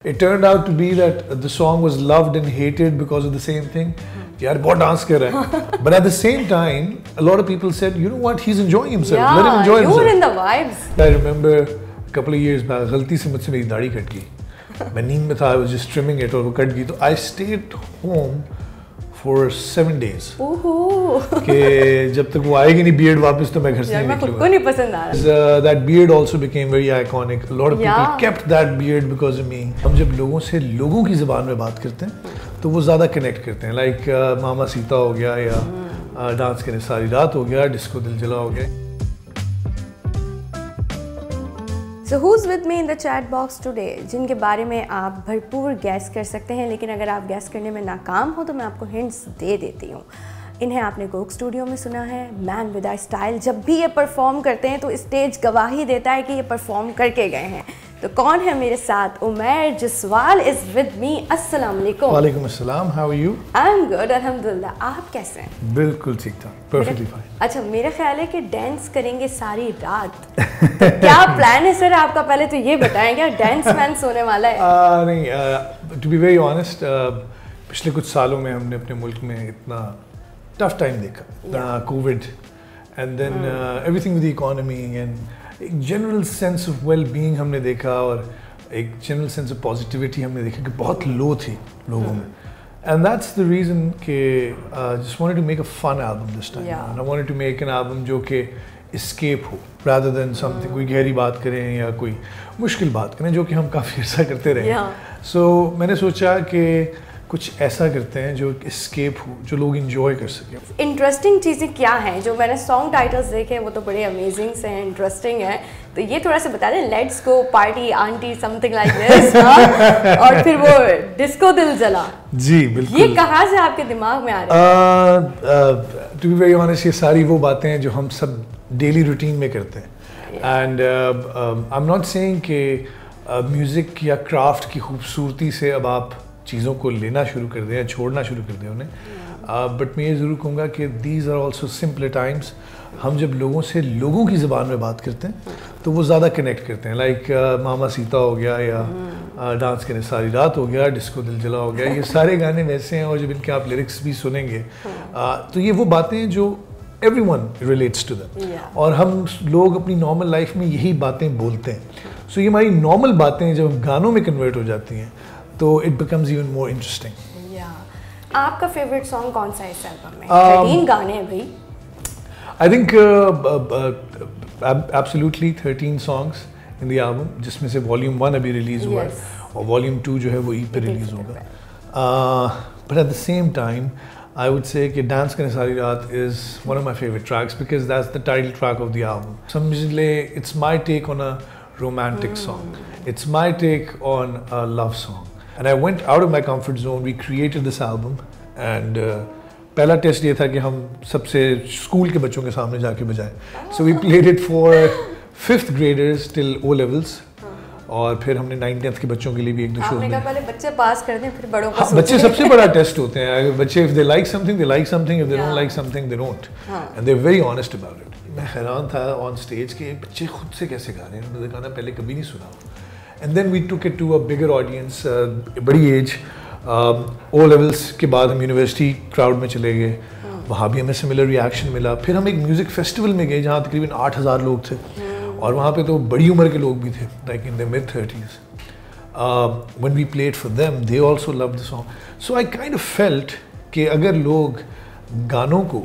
It turned out to be that the song was loved and hated because of the same thing. यार बहुत dance कर रहा है. But at the same time, a lot of people said, you know what, he's enjoying himself. Yeah, let him enjoy himself. You were in the vibes. I remember a couple of years back, गलती से मुझसे मेरी दाढ़ी cut गई. मैं नींद में था, I was just trimming it और वो कट गई. तो I stayed home for 7 days. कि जब तक वो आएगी नहीं beard वापस तो मैं घर से नहीं निकलूँगा. खुद को नहीं पसंद आ रहा. That beard also became very iconic. A lot of people kept that beard because of me. हम जब लोगों से लोगों की ज़बान में बात करते हैं तो वो ज़्यादा कनेक्ट करते हैं. Like मामा सीता हो गया या डांस करने सारी रात हो गया, डिस्को दिल जला हो गया. So who's with me in the chat box today? जिनके बारे में आप भरपूर गैस कर सकते हैं, लेकिन अगर आप गैस करने में नाकाम हो तो मैं आपको हिंट्स दे देती हूँ. इन्हें आपने कोक स्टूडियो में सुना है. Man with I style. जब भी ये परफॉर्म करते हैं तो स्टेज गवाही देता है कि ये परफॉर्म करके गए हैं. तो कौन है मेरे साथ? Umair Jaswal is with me. अस्सलाम वालेकुम. वालेकुम अस्सलाम. How are you? I am good अल्हम्दुलिल्लाह. आप कैसे हैं? बिल्कुल ठीक था. Perfectly fine. अच्छा, मेरा ख्याल है कि डांस करेंगे सारी रात. तो क्या प्लान है सर आपका? पहले तो ये बताएं, क्या डांस वैंस होने वाला है? नहीं, टू बी वेरी ऑनेस्ट, पिछले कुछ सालों में हमने अपने मुल्क में इतना टफ टाइम देखा. COVID and then everything with the economy and एक general sense of well being हमने देखा और एक जनरल सेंस ऑफ पॉजिटिविटी हमने देखा कि बहुत लो थी लोगों में. And that's the reason कि just wanted to make a fun album this time. And I wanted to make an album जो कि escape हो rather than something कोई गहरी बात करें या कोई मुश्किल बात करें जो कि हम काफ़ी अर्सा करते रहे. So मैंने सोचा कि कुछ ऐसा करते हैं जो escape हो, जो लोग enjoy कर सकें. इंटरेस्टिंग चीज़ें क्या हैं? जो मैंने सॉन्ग टाइटल्स देखे वो तो बड़े अमेजिंग से हैं, इंटरेस्टिंग है. तो ये थोड़ा सा बता दें. Let's go party aunty something like this, और फिर वो डिस्को दिल जला. जी बिल्कुल. ये कहाँ से आपके दिमाग में आ रहा है? टू बी वेरी ऑनेस्ट, ये सारी वो बातें हैं जो हम सब डेली रूटीन में करते हैं. And I am not saying कि म्यूज़िक या क्राफ्ट की खूबसूरती से अब आप चीज़ों को लेना शुरू कर दें या छोड़ना शुरू कर दें उन्हें. बट मैं ये ज़रूर कहूँगा कि these are also simple times. हम जब लोगों से लोगों की ज़बान में बात करते हैं तो वो ज़्यादा कनेक्ट करते हैं. लाइक मामा सीता हो गया या डांस करने सारी रात हो गया, डिस्को दिल जला हो गया. ये सारे गाने वैसे हैं और जब इनके आप लिरिक्स भी सुनेंगे तो ये वो बातें हैं जो everyone relates to them. और हम लोग अपनी नॉर्मल लाइफ में यही बातें बोलते हैं. सो ये हमारी नॉर्मल बातें जब गानों में कन्वर्ट हो जाती हैं तो it becomes even more interesting. आपका फेवरेट सॉन्ग कौन सा है इस एल्बम में? 13 गाने हैं भाई. I think absolutely 13 songs in the album, जिसमें से वॉल्यूम 1 अभी रिलीज हुआ है और वॉल्यूम 2 जो है वो ई पे रिलीज होगा. But at the same time I would say कि डांस करने सारी रात is one of my favorite tracks because that's the title track of the album. समझ ले, it's my take on a romantic song. It's my take on a love song. And I went out of my comfort zone. We created this album and पहला test ये था कि हम सबसे school के बच्चों के सामने जाके बजाएं. So we played it for 5th graders till O levels. और फिर हमने 9th के बच्चों के लिए भी एक दो शो में. पहले बच्चे पास कर दें फिर बड़ों का. बच्चे सबसे बड़ा टेस्ट होते हैं. बच्चे if they like something they like something, if they don't like something they don't. And they're very honest about it. मैं हैरान था ऑन स्टेज के बच्चे खुद से कैसे गा रहे हैं. उन्होंने गाना पहले कभी नहीं सुना. And then we took it to a bigger audience, बड़ी एज. O levels के बाद हम यूनिवर्सिटी क्राउड में चले गए. वहाँ भी हमें सिमिलर रिएक्शन मिला. फिर हम एक म्यूज़िक फेस्टिवल में गए जहाँ तकरीबन 8,000 लोग थे और वहाँ पे तो बड़ी उम्र के लोग भी थे, like in the mid-30s. When we played for them, they also loved the song. So I kind of felt कि अगर लोग गानों को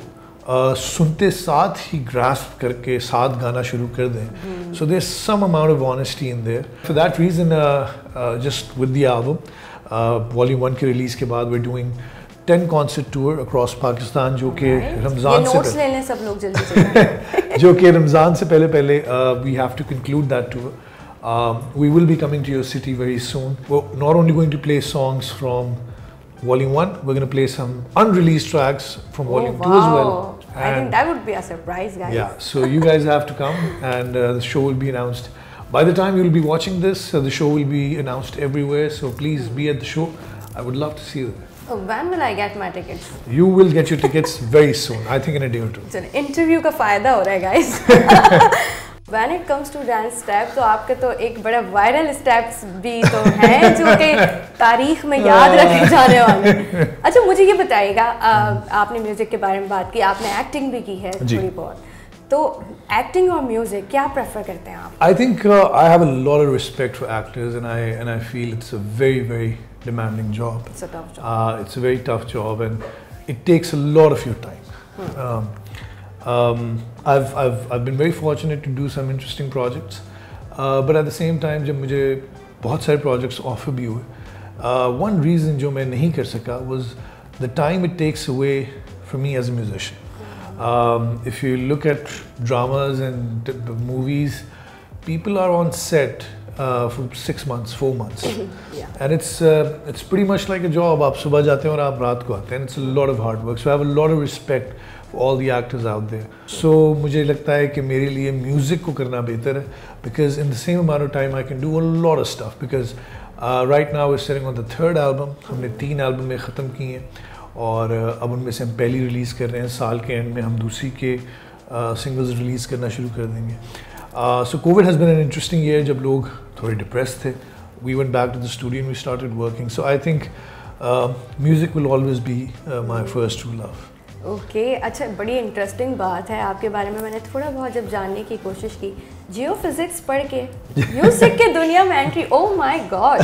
सुनते साथ ही grasp करके साथ गाना शुरू कर दें, so there's some amount of honesty in there. For that reason, just with the album, Volume 1 के release के बाद we're doing 10 concert tour across Pakistan जो कि रमज़ान से नोट्स ले लें सब लोग जल्दी जो कि रमज़ान से पहले we have to conclude that tour. We will be coming to your city very soon. We're not only going to play songs from Volume 1, we're going to play some unreleased tracks from Volume 2 as well. And I think that would be a surprise, guys. Yeah, so you guys have to come and the show will be announced. By the time you'll be watching this, the show will be announced everywhere. So please be at the show. I would love to see you there. When will I get my tickets? You will get your tickets very soon. I think in a day or two. Interview का फायदा हो रहा है, guys. When it comes to dance step तो आपके तो एक बड़ा वायरल स्टेप्स भी तो हैं जो कि तारीख में याद रखे जाने वाले। अच्छा मुझे ये बताइएगा, आपने म्यूजिक के बारे में बात की, आपने एक्टिंग भी की है थोड़ी बहुत, तो एक्टिंग और म्यूजिक क्या प्रेफर करते हैं आप? I think I have a lot of respect for actors and I feel it's a very demanding job. It's a tough job. It's a very tough job and it takes a lot of your time. I've been very fortunate to do some interesting projects, but at the same time जब मुझे बहुत सारे projects offer भी हुए, one reason जो मैं नहीं कर सका was the time it takes away from me as a musician. If you look at dramas and movies, people are on set for 6 months, 4 months, yeah. and it's pretty much like a job. आप सुबह जाते हैं और आप रात को आते हैं, and it's a lot of hard work. So I have a lot of respect for all the actors out there. So मुझे लगता है कि मेरे लिए music को करना बेहतर है, because in the same amount of time I can do a lot of stuff. Because right now we're sitting on the 3rd album. हमने 3 album में ख़त्म किए हैं और अब उनमें से हम पहली रिलीज़ कर रहे हैं। साल के एंड में हम दूसरी के सिंगल्स रिलीज़ करना शुरू कर देंगे। So COVID has been an interesting year जब लोग थोड़े depressed थे. We went back to the studio and we started working. So I think music will always be my first true love. Okay अच्छा, बड़ी इंटरेस्टिंग बात है आपके बारे में। मैंने थोड़ा बहुत जब जानने की कोशिश की, जियो फिजिक्स पढ़ के म्यूजिक के दुनिया में entry, oh my god,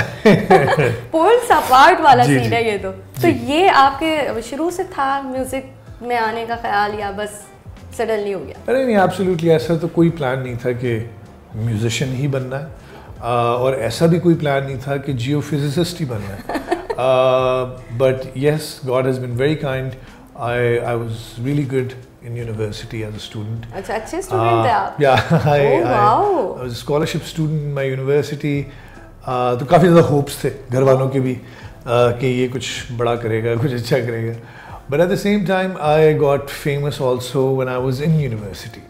poles apart वाला सीन है ये तो ये आपके शुरू से था म्यूजिक में आने का ख्याल या बस सडनली हो गया? अरे नहीं, एब्सोल्युटली ऐसा तो कोई प्लान नहीं था कि म्यूजिशियन ही बनना है, और ऐसा भी कोई प्लान नहीं था कि जियो फिजिसिस्ट ही बनना है। But yes, God has been very kind. I was really good in university as a student. अच्छा, अच्छे स्टूडेंट थे आप? Yeah, wow. I was a scholarship student in my university. तो काफ़ी ज़्यादा hopes थे घर वालों के भी कि ये कुछ बड़ा करेगा, कुछ अच्छा करेगा. But at the same time, I got famous also when I was in university.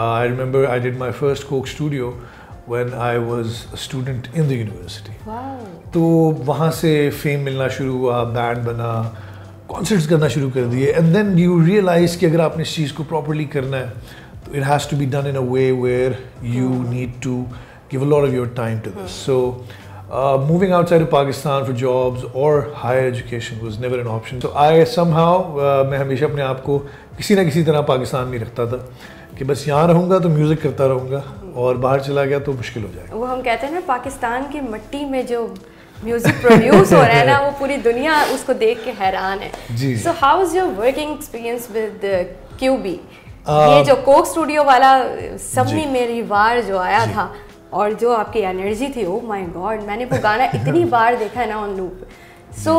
I remember I did my first Coke studio when I was a student in the university. Wow. तो वहाँ से fame मिलना शुरू हुआ, band बना, concerts करना शुरू कर दिए, एंड देन यू रियलाइज कि अगर आपने इस चीज़ को प्रॉपर्ली करना है तो it has to be done in a way where you need to give a lot of your time to this. So moving outside of Pakistan for jobs और higher education was never an option. So I somehow मैं हमेशा अपने आप को किसी ना किसी तरह पाकिस्तान में रखता था कि बस यहाँ रहूँगा तो म्यूज़िक करता रहूँगा, और बाहर चला गया तो मुश्किल हो जाएगा. वो हम कहते हैं ना, पाकिस्तान की मिट्टी में जो म्यूजिक प्रोड्यूस हो रहा है ना, वो पूरी दुनिया उसको देख के हैरान है. So how is your working experience with QB? ये जो कोक स्टूडियो वाला सबने मेरी वार जो आया था और जो आपकी एनर्जी थी, ओह माय गॉड, मैंने वो गाना इतनी बार देखा है ना ऑन लूप. सो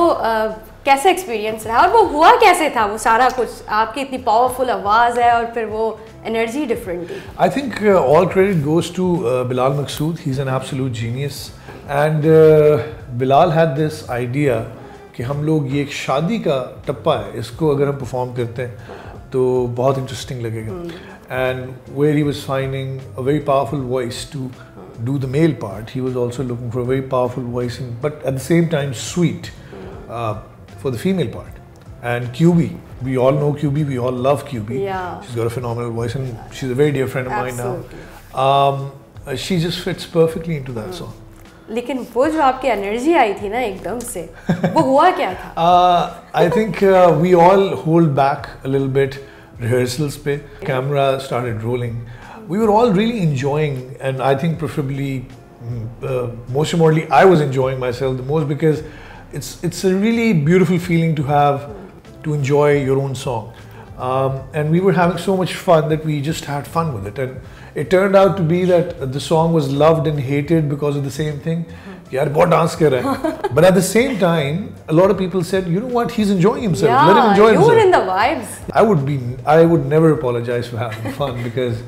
कैसा एक्सपीरियंस रहा और वो हुआ कैसे था वो सारा कुछ? आपकी इतनी पावरफुल आवाज़ है और फिर वो एनर्जी डिफरेंट थी. I think all credit goes to Bilal Maqsood. He is an absolute genius. And Bilal had this idea कि हम लोग ये एक शादी का टप्पा है, इसको अगर हम परफॉर्म करते हैं तो बहुत इंटरेस्टिंग लगेगा. And where he was finding a very powerful voice to do the male part, he was also looking for a very powerful voice, but at the same time sweet for the female part. And QB, we all know QB, we all love QB. Yeah. She's got a phenomenal voice and she's a very dear friend of mine now. She just fits perfectly into that song. लेकिन वो जो आपकी energy आई थी ना एकदम से, वो हुआ क्या था? I think we all hold back a little bit rehearsals पे. Camera started rolling. We were all really enjoying, and I think preferably, most importantly, I was enjoying myself the most, because it's a really beautiful feeling to have to enjoy your own song, and we were having so much fun that we just had fun with it, and it turned out to be that the song was loved and hated because of the same thing. यार बहुत dance कर रहा है, but at the same time, a lot of people said, you know what, he's enjoying himself. Yeah, let him enjoy himself. You were in the vibes. I would never apologize for having fun, because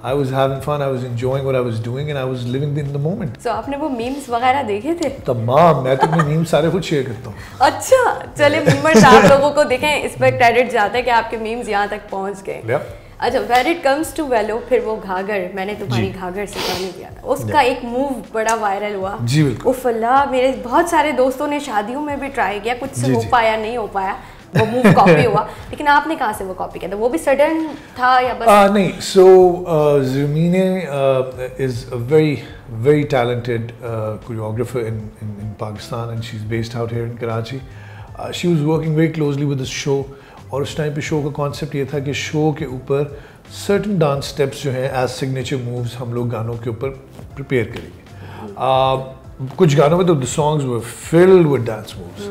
I was having fun, I was enjoying what I was doing, and I was living in the moment. So आपने वो memes वगैरह देखे थे? तमाम, मैं तो अपने memes सारे खुद शेयर करता हूँ. अच्छा, चले memes आप लोगों को देखें, इस पर क्रेडिट जाता है कि आपके memes यहाँ तक पहुँच गए. अच्छा, when it comes to वेलो, फिर वो घाघर, मैंने तुम्हारी घाघर सिखाने दिया था, उसका एक मूव बड़ा वायरल हुआ. जी बिल्कुल. उफ़ अल्लाह, मेरे बहुत सारे दोस्तों ने शादियों में भी ट्राई किया, कुछ से हो पाया नहीं हो पाया, वो मूव कॉपी हुआ, लेकिन आपने कहाँ से वो कॉपी किया था? वो भी सडन था या बस? नहीं, so Zermine is a very talented choreographer in Pakistan, and she's based out here in Karachi. She was working very closely with the show, और उस टाइम पे शो का कॉन्सेप्ट ये था कि शो के ऊपर सर्टन डांस स्टेप्स जो हैं एज सिग्नेचर मूव्स हम लोग गानों के ऊपर प्रिपेयर करेंगे। कुछ गानों में तो the songs were filled with dance moves,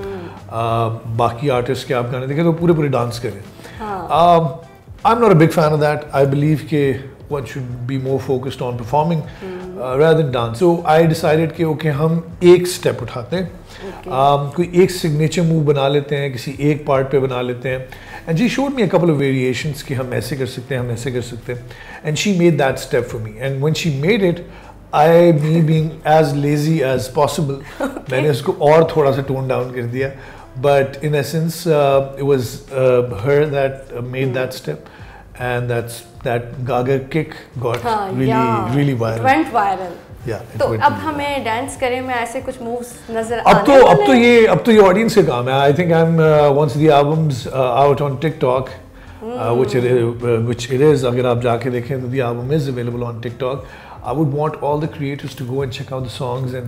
बाकी आर्टिस्ट के आप गाने देखें तो पूरे पूरे डांस करें। I am not a big fan of that. I believe के one should be more focused on performing rather than dance. So I decided कि okay हम एक स्टेप उठाते हैं, कोई एक सिग्नेचर मूव बना लेते हैं, किसी एक पार्ट पे बना लेते हैं। And she showed me a couple of variations कि हम ऐसे कर सकते हैं, हम ऐसे कर सकते हैं, and she made that step for me. And when she made it, me being as lazy as possible, मैंने उसको और थोड़ा सा tone down कर दिया, but in essence it was her that made that step, and that Gaga kick got really viral. It went viral. Yeah. तो अब हमें डांस करे में ऐसे कुछ मूव्स नजर अब तो ये ऑडियंस का काम है। I think I'm once the album's out on TikTok, which it is. अगर आप जाके देखें तो the album is available on TikTok. I would want all the creators to go and check out the songs and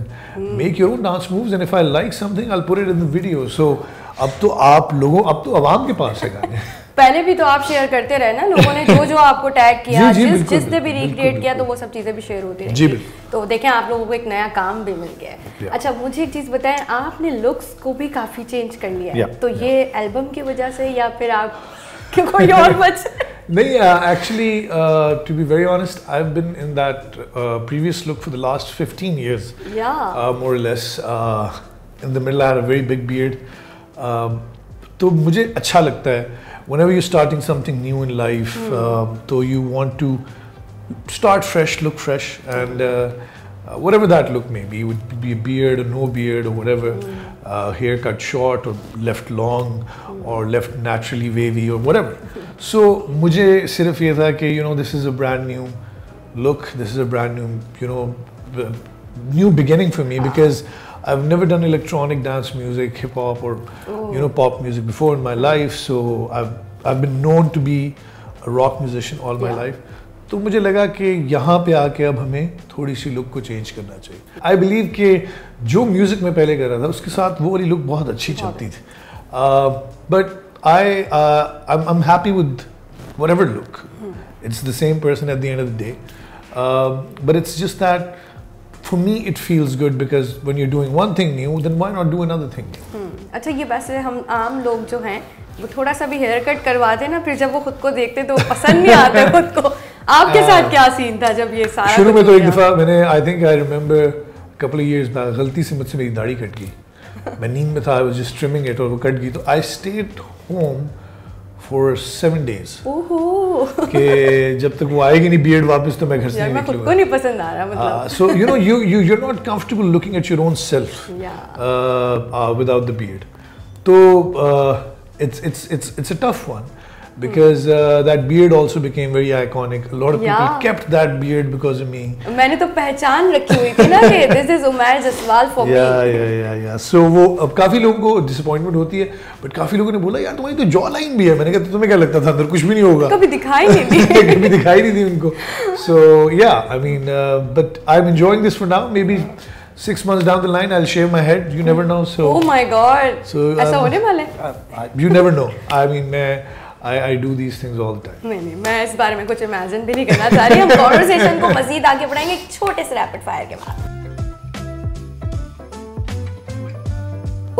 make your own dance moves, and if I like something I'll put it in the video. So अब तो आवाम के पास है गाने। पहले भी तो आप share करते रहे ना, लोगों ने जो आपको टैग किया, जिसने भी रिक्रिएट किया, तो वो सब चीज़ें भी शेयर होती रही। जी, तो देखें आप लोगों को एक नया काम भी मिल गया है। अच्छा, मुझे एक चीज़ बताएं, आपने लुक्स को भी काफ़ी चेंज कर लिया है, तो ये एल्बम की वजह से या फिर आप कोई और वजह? नहीं, actually to be very honest, I've been in that previous look for the last 15 years, more or less. In the middle I had a very big beard. तो मुझे अच्छा लगता है whenever you're starting something new in life, so you want to start fresh, look fresh, and whatever that look may be, would be a beard or no beard or whatever, hair cut short or left long or left naturally wavy or whatever. So मुझे सिर्फ ये था कि this is a brand new look, this is a brand new new beginning for me, because I've never done electronic dance music, hip hop or pop music before in my life. So I've been known to be a rock musician all my life. तो मुझे लगा कि यहाँ पे आके अब हमें थोड़ी सी लुक को चेंज करना चाहिए। I believe कि जो म्यूजिक मैं पहले कर रहा था उसके साथ वो वाली लुक बहुत अच्छी चलती थी। But I'm happy with whatever look. It's the same person at the end of the day. But it's just that for me it feels good, because when you're doing one thing new, then why not do another thing new? अच्छा, ये वैसे हम आम लोग जो हैं वो थोड़ा सा भी हेयर कट करवाते हैं ना, फिर जब वो खुद को देखते तो पसंद नहीं आता खुद को। आपके साथ क्या सीन था जब ये सारा? शुरू में तो एक दफ़ा मैंने I remember couple of years back गलती से मुझसे मेरी दाढ़ी कट गई। मैं नींद में था, I was just trimming it और वो कट गई, तो I stayed home for 7 days. ओहो। कि जब तक वो आएगी नहीं बियर्ड वापस, तो मैं घर से नहीं निकलूंगा। खुद को नहीं पसंद आ रहा मतलब। So you're not comfortable looking at your own self without the beard. So it's a tough one, because that beard also became very iconic. A lot of people kept that beard because of me. मैंने तो पहचान रखी हुई थी ना कि this is Umair Jaswal for me. Yeah. So वो अब काफी लोगों को disappointment होती है, but काफी लोगों ने बोला यार तुम्हारी तो जॉ लाइन भी है। मैंने कहा तुम्हें क्या लगता था अंदर कुछ भी नहीं होगा? कभी दिखाई नहीं दी। कभी दिखाई नहीं दी उनको। So yeah, I mean, but I'm enjoying this for now. Maybe 6 months down the line, I'll shave my head. You never know. So oh my God. So ऐसा होने वाला है? You never know. I mean, I do these things all the time. नहीं, मैं इस बारे में कुछ इमेजिन भी नहीं करना चाह रही। हम कॉन्वर्सेशन को मजीद आगे बढ़ाएंगे एक छोटे से रैपिड फायर के बाद।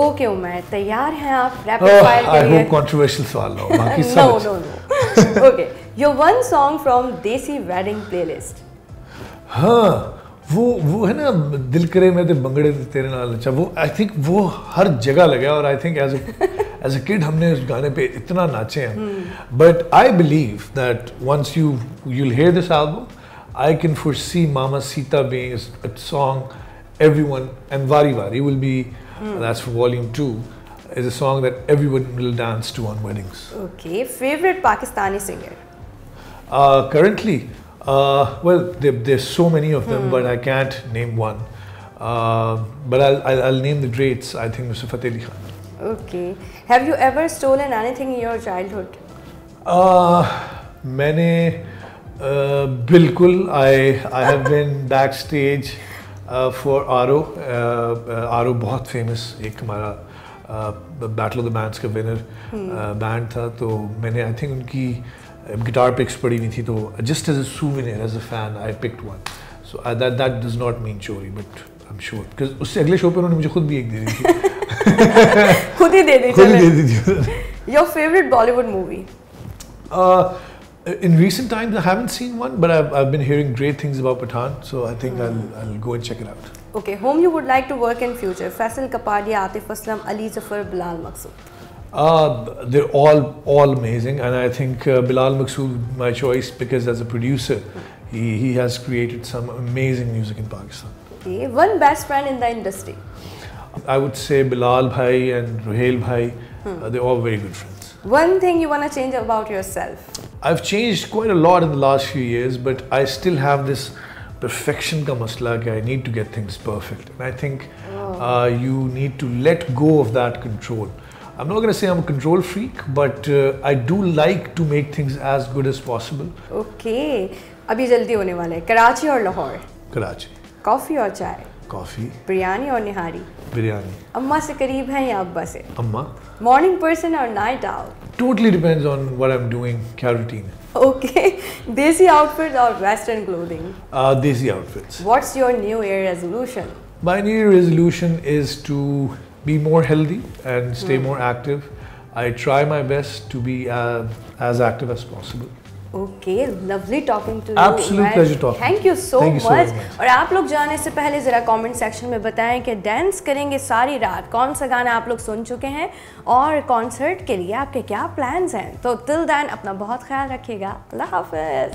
ओके उमैर, तैयार हैं आप रैपिड फायर के लिए? I hope controversial सवाल हो, बाकी सब No. Okay, your one song from देसी wedding playlist. हाँ, वो है ना, दिल करे मैं ते बंगड़े तेरे नाल अच्छा, वो आई थिंक वो हर जगह लगा, और I think as a kid हमने उस गाने पे इतना नाचे हैं। But I believe that once you'll hear this album, I can foresee Mama Sita being a song everyone, and Vari Vari will be, that's for volume 2, is a song that everyone will dance to on weddings. Okay, favorite Pakistani singer? Currently, well, there's so many of them, but I can't name one. But I'll name the greats. I think Mr. Fateh Ali Khan. Okay. Have you ever stolen anything in your childhood? मैंने बिल्कुल I have been backstage for आरो आरो बहुत famous एक हमारा battle of the bands का winner band था, तो मैंने आई थिंक उनकी गिटार पिक्स पड़ी हुई थी, तो just as a souvenir as a fan I picked one, so that does not mean चोरी, but I am sure because उससे अगले शो पे उन्होंने मुझे खुद भी एक दे दी थी खुद ही दे दी थी। Your favorite Bollywood movie? In recent times, I haven't seen one, but I've been hearing great things about Pathaan, so I think I'll go and check it out. Okay, whom you would like to work in future? Faisal Kapadia, Atif Aslam, Ali Zafar, Bilal Maqsood. They're all amazing, and I think Bilal Maqsood my choice because as a producer, he has created some amazing music in Pakistan. Okay, one best friend in the industry. I would say Bilal bhai and Ruhail bhai. They're all very good friends. One thing you want to change about yourself? I've changed quite a lot in the last few years, but I still have this perfection ka masla कि I need to get things perfect, and I think you need to let go of that control. I'm not going to say I'm a control freak, but I do like to make things as good as possible. Okay, अभी जल्दी होने वाला है। कराची और Lahore? Karachi. Coffee और चाय? Coffee. Biryani और निहारी? बिरयानी। अम्मा से करीब हैं या अब्बा से? अम्मा। Morning person or night owl? Totally depends on what I'm doing, क्या routine है। Okay, desi outfits or western clothing? Desi outfits. What's your New Year resolution? My New Year resolution is to be more healthy and stay more active. I try my best to be as active as possible. Okay, lovely talking to you. Absolute pleasure talking. Thank you so Thank you so much. much. और आप लोग जाने से पहले ज़रा comment section में बताएं कि डांस करेंगे सारी रात, कौन सा गाना आप लोग सुन चुके हैं और कॉन्सर्ट के लिए आपके क्या प्लान्स हैं। तो टिल देन अपना बहुत ख्याल रखिएगा। अल्लाह हाफ़िज़।